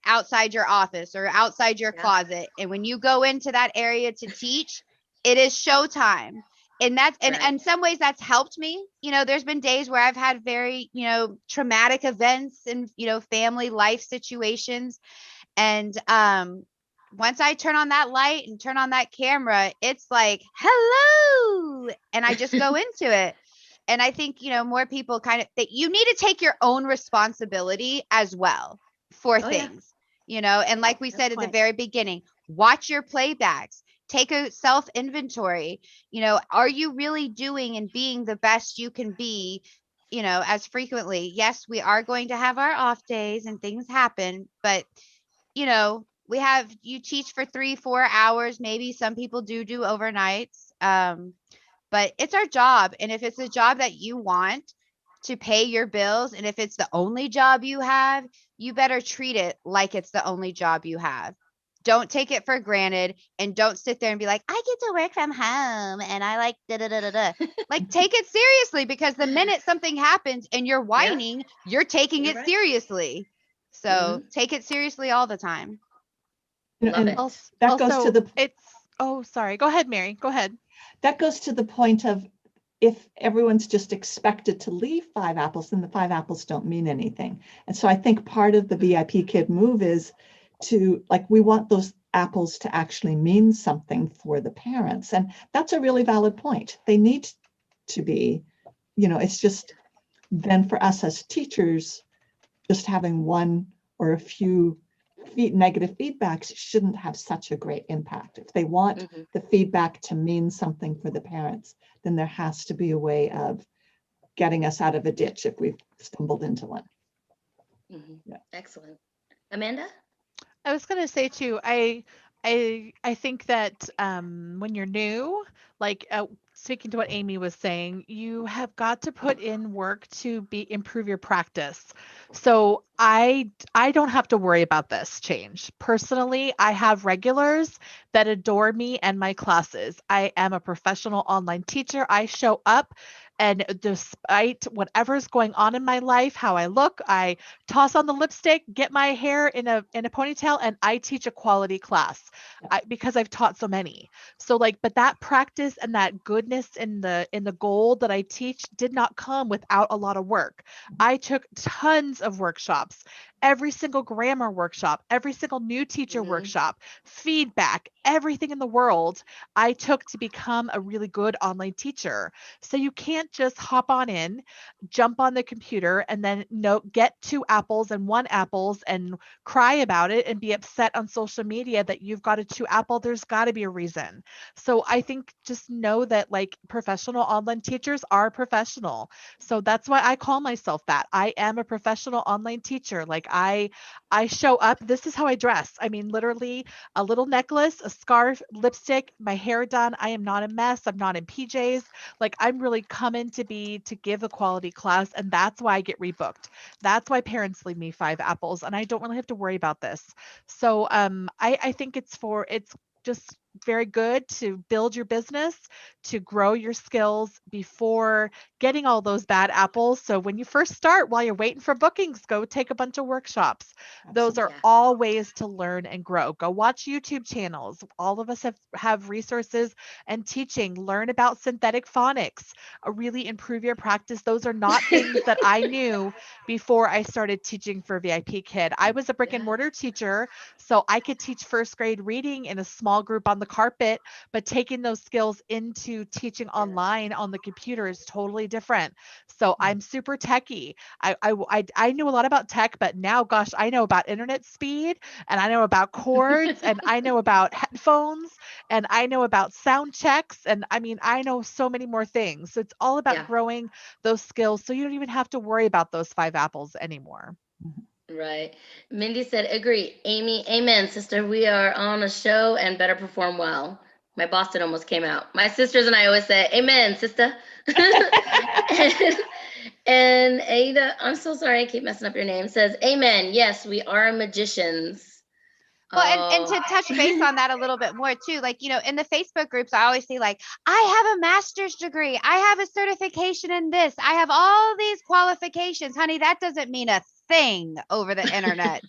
outside your office or outside your closet. And when you go into that area to teach, it is showtime. And that's, and in some ways that's helped me. There's been days where I've had very, traumatic events and, family life situations. And once I turn on that light and turn on that camera, it's like, hello. And I just go into it. And I think, more people kind of that you need to take your own responsibility as well for things, and like we said at the very beginning, watch your playbacks, take a self inventory. Are you really doing and being the best you can be? As frequently, yes, we are going to have our off days and things happen, but you teach for 3-4 hours. Maybe some people do overnights. But it's our job. And if it's a job that you want to pay your bills, and if it's the only job you have, you better treat it like it's the only job you have. Don't take it for granted, and don't sit there and be like, I get to work from home and I like da da da da da. Like, take it seriously, because the minute something happens and you're whining, you're taking it seriously. So take it seriously all the time. Love it. That goes to the. Oh, sorry. Go ahead, Mary. Go ahead. That goes to the point of, if everyone's just expected to leave 5 apples, then the 5 apples don't mean anything. And so I think part of the VIPKid move is to, like, we want those apples to actually mean something for the parents. And that's a really valid point. They need to be, it's just then for us as teachers, just having one or a few negative feedbacks shouldn't have such a great impact. If they want the feedback to mean something for the parents, then there has to be a way of getting us out of a ditch if we've stumbled into one. Yeah. Excellent. Amanda? I was going to say too, I think that when you're new, like speaking to what Amy was saying, you have got to put in work to improve your practice. So I don't have to worry about this change. Personally, I have regulars that adore me and my classes. I am a professional online teacher. I show up, and despite whatever's going on in my life, how I look, I toss on the lipstick, get my hair in a ponytail, and I teach a quality class because I've taught so many. So but that practice and that goodness in the gold that I teach did not come without a lot of work. I took tons of workshops, every single grammar workshop, every single new teacher workshop, feedback, everything in the world I took to become a really good online teacher. So you can't just hop on in, jump on the computer, and then get 2 apples and 1 apples and cry about it and be upset on social media that you've got a 2 apple. There's got to be a reason. So I think just know that professional online teachers are professional. So that's why I call myself that. I am a professional online teacher. I show up. This is how I dress. I mean, literally a little necklace, a scarf, lipstick, my hair done. I am not a mess. I'm not in PJs. I'm really coming to give a quality class, and that's why I get rebooked. That's why parents leave me 5 apples, and I don't really have to worry about this. So I think it's just very good to build your business, to grow your skills before getting all those bad apples. So when you first start, while you're waiting for bookings, go take a bunch of workshops. Those are all ways to learn and grow. Go watch YouTube channels. All of us have resources and teaching. Learn about synthetic phonics. Really improve your practice. Those are not things that I knew before I started teaching for VIPKid. I was a brick and mortar teacher, so I could teach first grade reading in a small group on the carpet, but taking those skills into teaching online on the computer is totally different. So I'm super techie. I knew a lot about tech, but now, gosh, I know about internet speed, and I know about cords, and I know about headphones, and I know about sound checks, and I mean, I know so many more things. So it's all about growing those skills, so you don't even have to worry about those 5 apples anymore. Right. Mindy said, agree. Amy, amen, sister. We are on a show and better perform well. My Boston almost came out. My sisters and I always say, amen, sister. and Ada, I'm so sorry, I keep messing up your name, says, amen. Yes, we are magicians. Well, and to touch base on that a little bit more too, like, you know, in the Facebook groups, I always say like, I have a master's degree. I have a certification in this. I have all these qualifications. Honey, that doesn't mean a thing over the internet.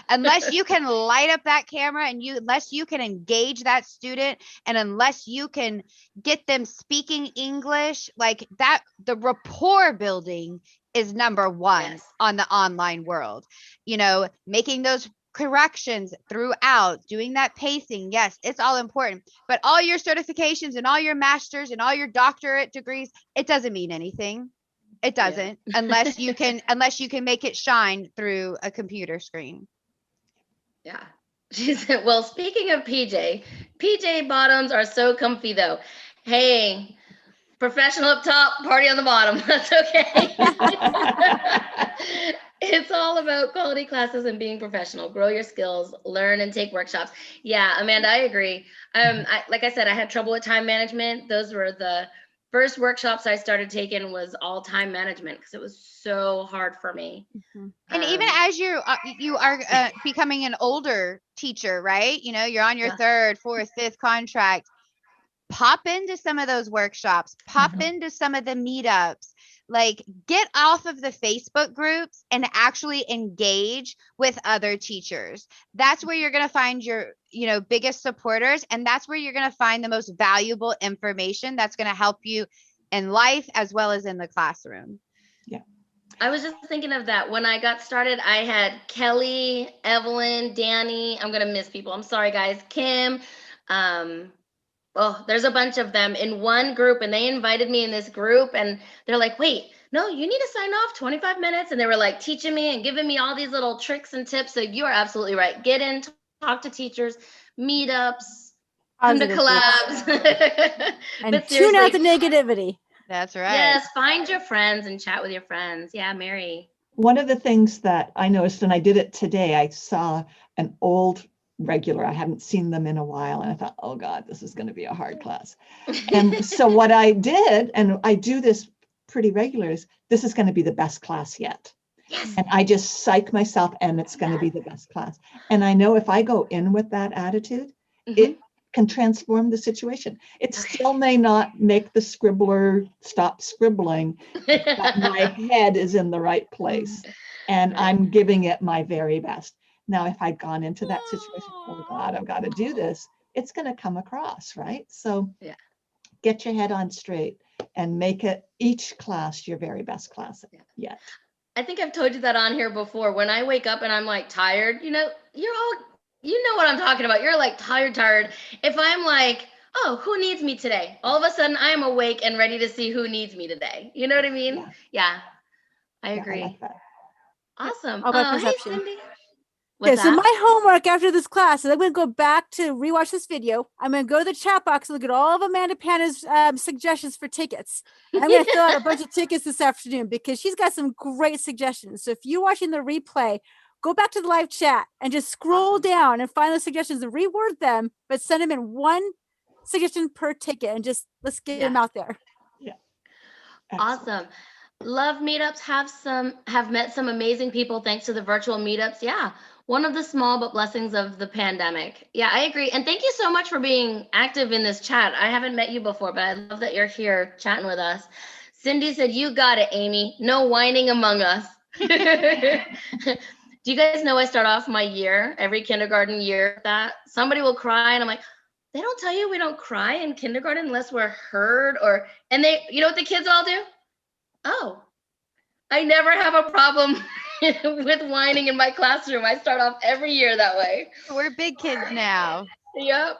Unless you can light up that camera and unless you can engage that student and unless you can get them speaking English, like that, the rapport building is number one on the online world. You know, making those corrections throughout, doing that pacing. Yes, it's all important, but all your certifications and all your masters and all your doctorate degrees, it doesn't mean anything. It doesn't unless you can make it shine through a computer screen. Yeah. She said, well, speaking of PJ bottoms are so comfy though. Hey, professional up top, party on the bottom. That's okay. It's all about quality classes and being professional. Grow your skills, learn and take workshops. Yeah, Amanda, I agree. Like I said, I had trouble with time management. Those were the first workshops I started taking was all time management because it was so hard for me. Mm-hmm. And even as you are becoming an older teacher, right? You know, you're on your 3rd, 4th, 5th contract. Pop into some of those workshops, pop into some of the meetups, like get off of the Facebook groups and actually engage with other teachers. That's where you're going to find your, you know, biggest supporters. And that's where you're going to find the most valuable information that's going to help you in life as well as in the classroom. Yeah. I was just thinking of that. When I got started, I had Kelly, Evelyn, Danny. I'm going to miss people. I'm sorry, guys. Kim, there's a bunch of them in one group, and they invited me in this group, and they're like, wait, no, you need to sign off 25 minutes. And they were like teaching me and giving me all these little tricks and tips. So you are absolutely right. Get in, talk to teachers, meetups, come to collabs. And tune out the negativity. That's right. Yes, find your friends and chat with your friends. Yeah, Mary. One of the things that I noticed, and I did it today, I saw an old regular. I haven't seen them in a while. And I thought, oh God, this is going to be a hard class. And so what I did, and I do this pretty regular, is this is going to be the best class yet. Yes. And I just psych myself and it's going to be the best class. And I know if I go in with that attitude, it can transform the situation. It still may not make the scribbler stop scribbling, but my head is in the right place and I'm giving it my very best. Now, if I'd gone into that situation, oh God, I've got to do this, it's going to come across, right? So get your head on straight and make it each class your very best class yet. I think I've told you that on here before. When I wake up and I'm like tired, you know, you know what I'm talking about. You're like tired. If I'm like, oh, who needs me today? All of a sudden I'm awake and ready to see who needs me today. You know what I mean? Yeah, I agree. I like that. Awesome. All about perception. Hey, Cindy. Okay, so my homework after this class is I'm going to go back to rewatch this video. I'm going to go to the chat box and look at all of Amanda Panda's suggestions for tickets. I'm going to fill out a bunch of tickets this afternoon because she's got some great suggestions. So if you're watching the replay, go back to the live chat and just scroll down and find the suggestions and reword them, but send them in one suggestion per ticket and just let's get them out there. Yeah. Awesome. Love meetups. Have met some amazing people thanks to the virtual meetups. Yeah. One of the small but blessings of the pandemic. Yeah, I agree. And thank you so much for being active in this chat. I haven't met you before, but I love that you're here chatting with us. Cindy said, "You got it, Amy. No whining among us." Do you guys know I start off my year, every kindergarten year, that somebody will cry and I'm like, they don't tell you we don't cry in kindergarten unless we're heard, and they, you know what the kids all do? Oh, I never have a problem with whining in my classroom. I start off every year that way. We're big kids now. Yep.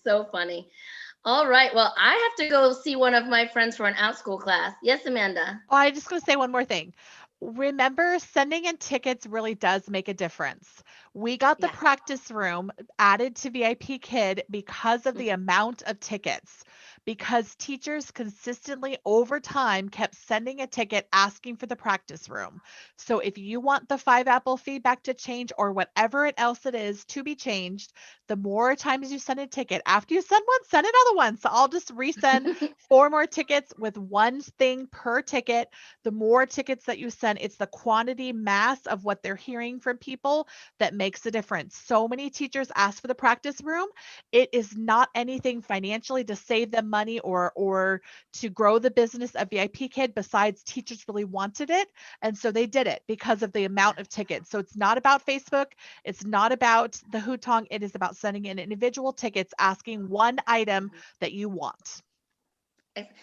So funny. All right. Well, I have to go see one of my friends for an out-school class. Yes, Amanda. Oh, I just going to say one more thing. Remember, sending in tickets really does make a difference. We got the Yeah. practice room added to VIPKid because of the amount of tickets, because teachers consistently over time kept sending a ticket asking for the practice room. So if you want the 5 apple feedback to change or whatever else it is to be changed, the more times you send a ticket, after you send one, send another one. So I'll just resend 4 more tickets with one thing per ticket. The more tickets that you send, it's the quantity mass of what they're hearing from people that makes a difference. So many teachers ask for the practice room. It is not anything financially to save them money or to grow the business of VIPKid. Besides, teachers really wanted it, and so they did it because of the amount of tickets. So it's not about Facebook. It's not about the Hutong. It is about sending in individual tickets asking one item that you want.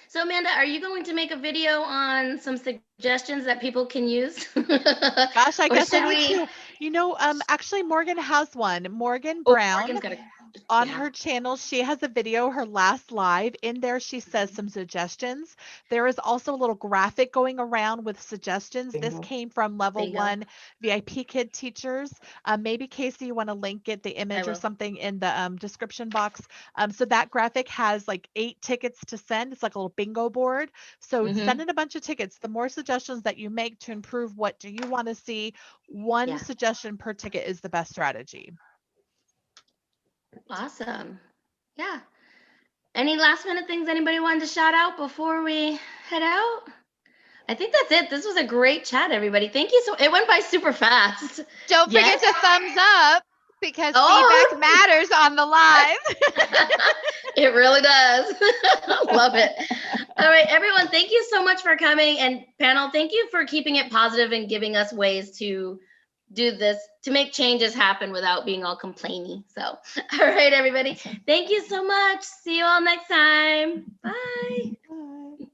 So Amanda, are you going to make a video on some suggestions that people can use? Gosh, I Or guess I should need we? to. Actually, Morgan has one. Morgan Oh, Brown. Morgan's got On yeah. her channel, she has a video, her last live. In there, she says some suggestions. There is also a little graphic going around with suggestions. This Bingo. came from level Bingo. 1 VIPKid teachers. Maybe Kasie, you want to link it, the image or will. something in the description box. So that graphic has like 8 tickets to send. It's like a little bingo board. So send in a bunch of tickets. The more suggestions that you make to improve what do you want to see, one Yeah. suggestion per ticket is the best strategy. Awesome. Yeah. Any last minute things anybody wanted to shout out before we head out? I think that's it. This was a great chat, everybody. Thank you so. It went by super fast. Don't forget Yes? to thumbs up because Oh. feedback matters on the live. It really does. Love it. All right, everyone, thank you so much for coming. And panel, thank you for keeping it positive and giving us ways to do this, to make changes happen without being all complainy. So, all right, everybody. Thank you so much. See you all next time. Bye. Bye.